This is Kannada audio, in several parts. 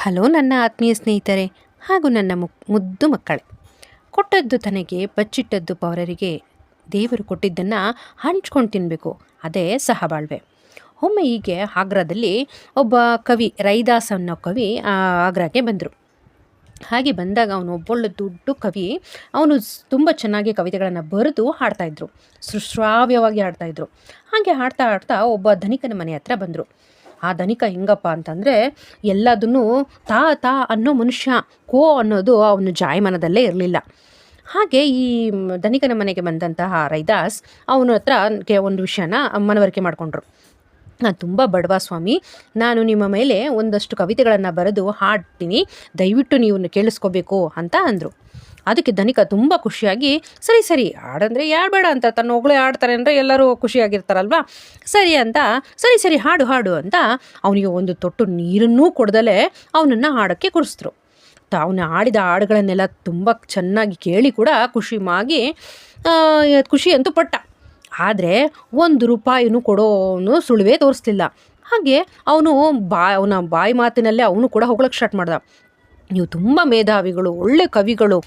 ಹಲೋ ನನ್ನ ಆತ್ಮೀಯ ಸ್ನೇಹಿತರೆ ಹಾಗೂ ನನ್ನ ಮುದ್ದು ಮಕ್ಕಳೇ. ಕೊಟ್ಟದ್ದು ತನಗೆ ಬಚ್ಚಿಟ್ಟದ್ದು ಪೌರರಿಗೆ, ದೇವರು ಕೊಟ್ಟಿದ್ದನ್ನು ಹಂಚ್ಕೊಂಡು ತಿನ್ನಬೇಕು, ಅದೇ ಸಹಬಾಳ್ವೆ. ಒಮ್ಮೆ ಹೀಗೆ ಆಗ್ರಾದಲ್ಲಿ ಒಬ್ಬ ಕವಿ, ರೈದಾಸ್ ಅನ್ನೋ ಕವಿ ಆಗ್ರಾಗೆ ಬಂದರು. ಹಾಗೆ ಬಂದಾಗ ಅವನು ಒಬ್ಬೊಳ್ಳೆ ದೊಡ್ಡ ಕವಿ. ಅವನು ತುಂಬ ಚೆನ್ನಾಗಿ ಕವಿತೆಗಳನ್ನು ಬರೆದು ಹಾಡ್ತಾಯಿದ್ರು, ಸುಶ್ರಾವ್ಯವಾಗಿ ಹಾಡ್ತಾಯಿದ್ರು. ಹಾಗೆ ಹಾಡ್ತಾ ಹಾಡ್ತಾ ಒಬ್ಬ ಧನಿಕನ ಮನೆ ಹತ್ರ ಬಂದರು. ಆ ಧನಿಕ ಹೆಂಗಪ್ಪ ಅಂತಂದರೆ ಎಲ್ಲದನ್ನೂ ತಾ ಅನ್ನೋ ಮನುಷ್ಯ, ಕೋ ಅನ್ನೋದು ಅವನು ಜಾಯಮಾನದಲ್ಲೇ ಇರಲಿಲ್ಲ. ಹಾಗೆ ಈ ಧನಿಕನ ಮನೆಗೆ ಬಂದಂತಹ ರೈದಾಸ್ ಅವನ ಹತ್ರ ಒಂದು ವಿಷಯನ ಮನವರಿಕೆ ಮಾಡಿಕೊಂಡ್ರು. ನಾನು ತುಂಬ ಬಡವ ಸ್ವಾಮಿ, ನಾನು ನಿಮ್ಮ ಮೇಲೆ ಒಂದಷ್ಟು ಕವಿತೆಗಳನ್ನು ಬರೆದು ಹಾಡ್ತೀನಿ, ದಯವಿಟ್ಟು ನೀವು ಕೇಳಿಸ್ಕೋಬೇಕು ಅಂತ ಅಂದರು. ಅದಕ್ಕೆ ಧನಿಕ ತುಂಬ ಖುಷಿಯಾಗಿ, ಸರಿ ಹಾಡಂದರೆ ಯಾರು ಬೇಡ ಅಂತ, ತನ್ನ ಒಗಳೇ ಹಾಡ್ತಾರೆ ಅಂದರೆ ಎಲ್ಲರೂ ಖುಷಿಯಾಗಿರ್ತಾರಲ್ವ, ಸರಿ ಅಂತ ಸರಿ ಹಾಡು ಅಂತ ಅವನಿಗೆ ಒಂದು ತೊಟ್ಟು ನೀರನ್ನೂ ಕೊಡ್ದಲೇ ಅವನನ್ನು ಹಾಡೋಕ್ಕೆ ಕೂರಿಸಿದ್ರು. ಅವನು ಹಾಡಿದ ಹಾಡುಗಳನ್ನೆಲ್ಲ ತುಂಬ ಚೆನ್ನಾಗಿ ಕೇಳಿ ಕೂಡ ಖುಷಿ ಅಂತೂ ಪಟ್ಟ. ಆದರೆ ₹1 ಕೊಡೋನು ಸುಳಿವೇ ತೋರಿಸ್ಲಿಲ್ಲ. ಹಾಗೆ ಅವನ ಬಾಯಿ ಮಾತಿನಲ್ಲೇ ಅವನು ಕೂಡ ಹೊಗಳಕ್ಕೆ ಸ್ಟಾರ್ಟ್ ಮಾಡ್ದ. ನೀವು ತುಂಬ ಮೇಧಾವಿಗಳು, ಒಳ್ಳೆ ಕವಿಗಳು,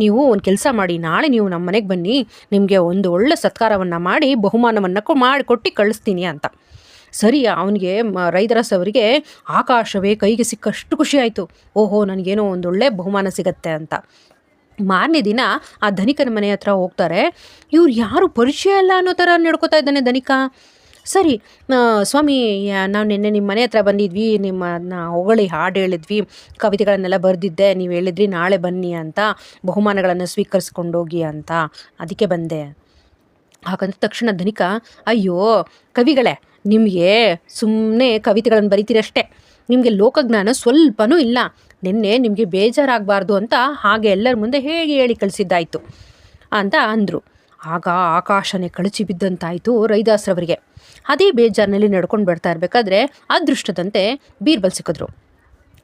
ನೀವು ಒಂದು ಕೆಲಸ ಮಾಡಿ, ನಾಳೆ ನೀವು ನಮ್ಮ ಮನೆಗೆ ಬನ್ನಿ, ನಿಮಗೆ ಒಂದು ಒಳ್ಳೆ ಸತ್ಕಾರವನ್ನು ಮಾಡಿ ಬಹುಮಾನವನ್ನು ಮಾಡಿಕೊಟ್ಟು ಕಳಿಸ್ತೀನಿ ಅಂತ. ಸರಿ, ಅವನಿಗೆ ರೈದಾಸ್ ಅವರಿಗೆ ಆಕಾಶವೇ ಕೈಗೆ ಸಿಕ್ಕಷ್ಟು ಖುಷಿ ಆಯಿತು. ಓಹೋ, ನನಗೇನೋ ಒಂದೊಳ್ಳೆ ಬಹುಮಾನ ಸಿಗತ್ತೆ ಅಂತ. ಮಾರನೇ ದಿನ ಆ ಧನಿಕನ ಮನೆ ಹತ್ರ ಹೋಗ್ತಾರೆ. ಇವ್ರು ಯಾರು ಪರಿಚಯ ಇಲ್ಲ ಅನ್ನೋ ಥರ ನಡ್ಕೋತಾ ಇದ್ದಾನೆ ಧನಿಕ. ಸರಿ ಸ್ವಾಮಿ, ನಾವು ನಿನ್ನೆ ನಿಮ್ಮ ಮನೆ ಹತ್ರ ಬಂದಿದ್ವಿ, ನಿಮ್ಮನ್ನ ಹೊಗಳಿ ಹಾಡು ಹೇಳಿದ್ವಿ, ಕವಿತೆಗಳನ್ನೆಲ್ಲ ಬರೆದಿದ್ದೆ, ನೀವು ಹೇಳಿದ್ರಿ ನಾಳೆ ಬನ್ನಿ ಅಂತ, ಬಹುಮಾನಗಳನ್ನು ಸ್ವೀಕರಿಸ್ಕೊಂಡೋಗಿ ಅಂತ, ಅದಕ್ಕೆ ಬಂದೆ. ಹಾಗಂದ ತಕ್ಷಣ ಧನಿಕ, ಅಯ್ಯೋ ಕವಿಗಳೇ, ನಿಮಗೆ ಸುಮ್ಮನೆ ಕವಿತೆಗಳನ್ನು ಬರಿತೀರಷ್ಟೇ, ನಿಮಗೆ ಲೋಕಜ್ಞಾನ ಸ್ವಲ್ಪನೂ ಇಲ್ಲ. ನಿನ್ನೆ ನಿಮಗೆ ಬೇಜಾರಾಗಬಾರ್ದು ಅಂತ ಹಾಗೆ ಎಲ್ಲರ ಮುಂದೆ ಹೇಳಿ ಕಳಿಸಿದ್ದಾಯಿತು ಅಂತ ಅಂದರು. ಆಗ ಆಕಾಶನೇ ಕಳಚಿ ಬಿದ್ದಂತಾಯಿತು ರೈದಾಸ್ರವರಿಗೆ. ಅದೇ ಬೇಜಾರಿನಲ್ಲಿ ನಡ್ಕೊಂಡು ಬರ್ತಾ ಇರಬೇಕಾದ್ರೆ ಅದೃಷ್ಟದಂತೆ ಬೀರ್ಬಲ್ ಸಿಕ್ಕಿದ್ರು.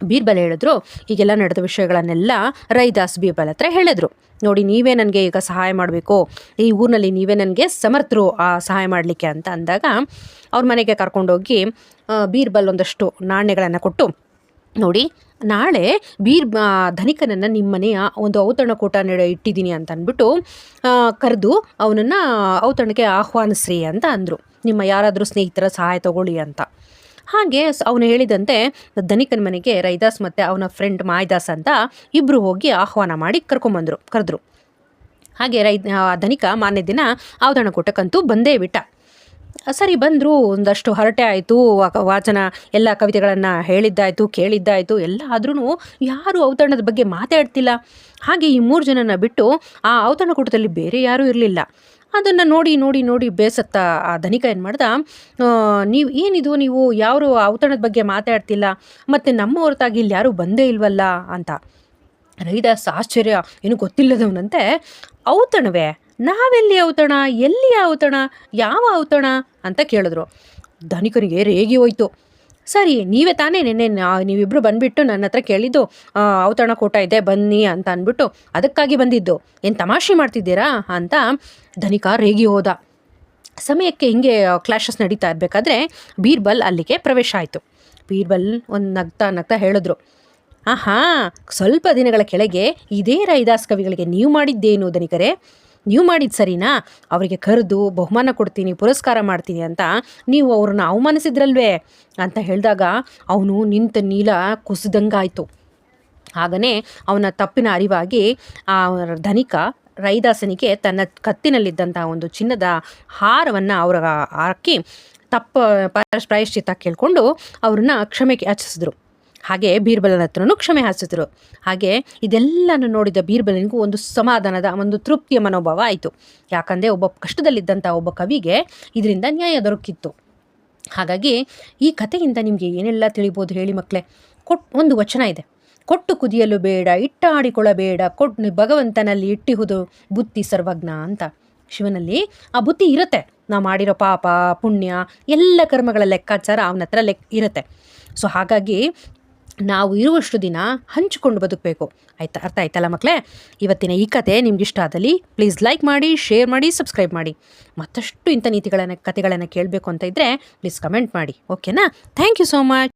ಬೀರ್ಬಲ್ ಹೇಳಿದ್ರು, ಈಗೆಲ್ಲ ನಡೆದ ವಿಷಯಗಳನ್ನೆಲ್ಲ ರೈದಾಸ್ ಬೀರ್ಬಲ್ ಹತ್ರ ಹೇಳಿದ್ರು. ನೋಡಿ, ನೀವೇ ನನಗೆ ಈಗ ಸಹಾಯ ಮಾಡಬೇಕು, ಈ ಊರಿನಲ್ಲಿ ನೀವೇ ನನಗೆ ಸಮರ್ಥರು ಸಹಾಯ ಮಾಡಲಿಕ್ಕೆ ಅಂತ ಅಂದಾಗ ಅವ್ರ ಮನೆಗೆ ಕರ್ಕೊಂಡೋಗಿ ಬೀರ್ಬಲ್ ಒಂದಷ್ಟು ನಾಣ್ಯಗಳನ್ನು ಕೊಟ್ಟು, ನೋಡಿ ನಾಳೆ ಧನಿಕನನ್ನು ನಿಮ್ಮ ಮನೆಯ ಒಂದು ಔತಣಕೂಟ ಇಟ್ಟಿದ್ದೀನಿ ಅಂತ ಅಂದ್ಬಿಟ್ಟು ಕರೆದು ಅವನನ್ನು ಔತಣಕ್ಕೆ ಆಹ್ವಾನಿಸ್ರಿ ಅಂತ ಅಂದರು. ನಿಮ್ಮ ಯಾರಾದರೂ ಸ್ನೇಹಿತರ ಸಹಾಯ ತಗೊಳ್ಳಿ ಅಂತ. ಹಾಗೆ ಅವನು ಹೇಳಿದಂತೆ ಧನಿಕನ ಮನೆಗೆ ರೈದಾಸ್ ಮತ್ತು ಅವನ ಫ್ರೆಂಡ್ ಮಾಯದಾಸ್ ಅಂತ ಇಬ್ಬರು ಹೋಗಿ ಆಹ್ವಾನ ಮಾಡಿ ಕರೆದ್ರು. ಹಾಗೆ ಧನಿಕ ಮಾರನೇ ದಿನ ಔತಣಕೂಟಕ್ಕಂತೂ ಬಂದೇ ಬಿಟ್ಟ. ಸರಿ, ಬಂದರು. ಒಂದಷ್ಟು ಹರಟೆ ಆಯಿತು, ವಾಚನ ಎಲ್ಲ ಕವಿತೆಗಳನ್ನು ಹೇಳಿದ್ದಾಯಿತು, ಕೇಳಿದ್ದಾಯಿತು ಎಲ್ಲ. ಆದ್ರೂ ಯಾರೂ ಔತಣದ ಬಗ್ಗೆ ಮಾತಾಡ್ತಿಲ್ಲ. ಹಾಗೆ ಈ 3 ಜನನ ಬಿಟ್ಟು ಆ ಔತಣಕೂಟದಲ್ಲಿ ಬೇರೆ ಯಾರೂ ಇರಲಿಲ್ಲ. ಅದನ್ನು ನೋಡಿ ಬೇಸತ್ತ ಆ ಧನಿಕ ಏನು ಮಾಡ್ದ, ನೀವು ಯಾರು ಔತಣದ ಬಗ್ಗೆ ಮಾತಾಡ್ತಿಲ್ಲ, ಮತ್ತು ನಮ್ಮ ಹೊರತಾಗಿ ಇಲ್ಲಿ ಯಾರೂ ಬಂದೇ ಇಲ್ವಲ್ಲ ಅಂತ. ರೈದಾಸ್ ಆಶ್ಚರ್ಯ, ಏನು ಗೊತ್ತಿಲ್ಲದವನಂತೆ, ಔತಣವೇ? ನಾವೆಲ್ಲಿ ಔತಣ? ಎಲ್ಲಿ ಔತಣ? ಯಾವ ಔತಣ ಅಂತ ಕೇಳಿದ್ರು. ಧನಿಕನಿಗೆ ರೇಗಿ ಹೋಯ್ತು. ಸರಿ, ನೀವೇ ತಾನೇ ನಿನ್ನೆ ನೀವಿಬ್ಬರು ಬಂದುಬಿಟ್ಟು ನನ್ನ ಹತ್ರ ಕೇಳಿದ್ದು, ಔತಣಕೂಟ ಇದೆ ಬನ್ನಿ ಅಂತ ಅಂದ್ಬಿಟ್ಟು, ಅದಕ್ಕಾಗಿ ಬಂದಿದ್ದು, ಏನು ತಮಾಷೆ ಮಾಡ್ತಿದ್ದೀರಾ ಅಂತ ಧನಿಕ ರೇಗಿ ಹೋದ. ಸಮಯಕ್ಕೆ ಹಿಂಗೆ ಕ್ಲಾಶಸ್ ನಡೀತಾ ಇರಬೇಕಾದ್ರೆ ಬೀರ್ಬಲ್ ಅಲ್ಲಿಗೆ ಪ್ರವೇಶ ಆಯಿತು. ಬೀರ್ಬಲ್ ಒಂದು ನಗ್ತಾ ಹೇಳಿದ್ರು, ಸ್ವಲ್ಪ ದಿನಗಳ ಕೆಳಗೆ ಇದೇ ರೈದಾಸ್ ಕವಿಗಳಿಗೆ ನೀವು ಮಾಡಿದ್ದೇನು ಧನಿಕರೇ? ನೀವು ಮಾಡಿದ್ದು ಸರಿನಾ? ಅವರಿಗೆ ಕರೆದು ಬಹುಮಾನ ಕೊಡ್ತೀನಿ, ಪುರಸ್ಕಾರ ಮಾಡ್ತೀನಿ ಅಂತ ನೀವು ಅವ್ರನ್ನ ಅವಮಾನಿಸಿದ್ರಲ್ವೇ ಅಂತ ಹೇಳಿದಾಗ ಅವನು ನಿಂತ ನೀಲ ಕುಸಿದಂಗಾಯಿತು. ಹಾಗೇ ಅವನ ತಪ್ಪಿನ ಅರಿವಾಗಿ ಆ ಧನಿಕ ರೈದಾಸನಿಗೆ ತನ್ನ ಕತ್ತಿನಲ್ಲಿದ್ದಂಥ ಒಂದು ಚಿನ್ನದ ಹಾರವನ್ನು ಹಾಕಿ ಪ್ರಾಯಶ್ಚಿತ್ತ ಕೇಳಿಕೊಂಡು ಅವ್ರನ್ನ ಕ್ಷಮೆ ಯಾಚಿಸಿದ್ರು. ಹಾಗೆ ಬೀರ್ಬಲನ ಹತ್ರನೂ ಕ್ಷಮೆ ಯಾಚಿಸಿದ್ರು. ಹಾಗೆ ಇದೆಲ್ಲನೂ ನೋಡಿದ ಬೀರ್ಬಲನಿಗೂ ಒಂದು ಸಮಾಧಾನದ, ಒಂದು ತೃಪ್ತಿಯ ಮನೋಭಾವ ಆಯಿತು. ಯಾಕಂದರೆ ಒಬ್ಬ ಕಷ್ಟದಲ್ಲಿದ್ದಂಥ ಒಬ್ಬ ಕವಿಗೆ ಇದರಿಂದ ನ್ಯಾಯ ದೊರಕಿತ್ತು. ಹಾಗಾಗಿ ಈ ಕಥೆಯಿಂದ ನಿಮಗೆ ಏನೆಲ್ಲ ತಿಳಿಬೋದು ಹೇಳಿ ಮಕ್ಕಳೇ? ಒಂದು ವಚನ ಇದೆ, ಕೊಟ್ಟು ಕುದಿಯಲು ಬೇಡ, ಇಟ್ಟಾಡಿಕೊಳ್ಳಬೇಡ, ಭಗವಂತನಲ್ಲಿ ಇಟ್ಟಿಹುದು ಬುದ್ಧಿ ಸರ್ವಜ್ಞ ಅಂತ. ಶಿವನಲ್ಲಿ ಆ ಬುದ್ಧಿ ಇರುತ್ತೆ. ನಾವು ಮಾಡಿರೋ ಪಾಪ ಪುಣ್ಯ ಎಲ್ಲ ಕರ್ಮಗಳ ಲೆಕ್ಕಾಚಾರ ಅವನ ಹತ್ರ ಇರುತ್ತೆ. ಸೊ ಹಾಗಾಗಿ ನಾವು ಇರುವಷ್ಟು ದಿನ ಹಂಚಿಕೊಂಡು ಬದುಕಬೇಕು. ಅರ್ಥ ಆಯ್ತಲ್ಲ ಮಕ್ಕಳೇ? ಇವತ್ತಿನ ಈ ಕತೆ ನಿಮ್ಗೆ ಇಷ್ಟ ಆದಲ್ಲಿ ಪ್ಲೀಸ್ ಲೈಕ್ ಮಾಡಿ, ಶೇರ್ ಮಾಡಿ, ಸಬ್ಸ್ಕ್ರೈಬ್ ಮಾಡಿ. ಮತ್ತಷ್ಟು ಇಂಥ ಕತೆಗಳನ್ನು ಕೇಳಬೇಕು ಅಂತ ಇದ್ದರೆ ಪ್ಲೀಸ್ ಕಮೆಂಟ್ ಮಾಡಿ. ಓಕೆನಾ? Thank you so much.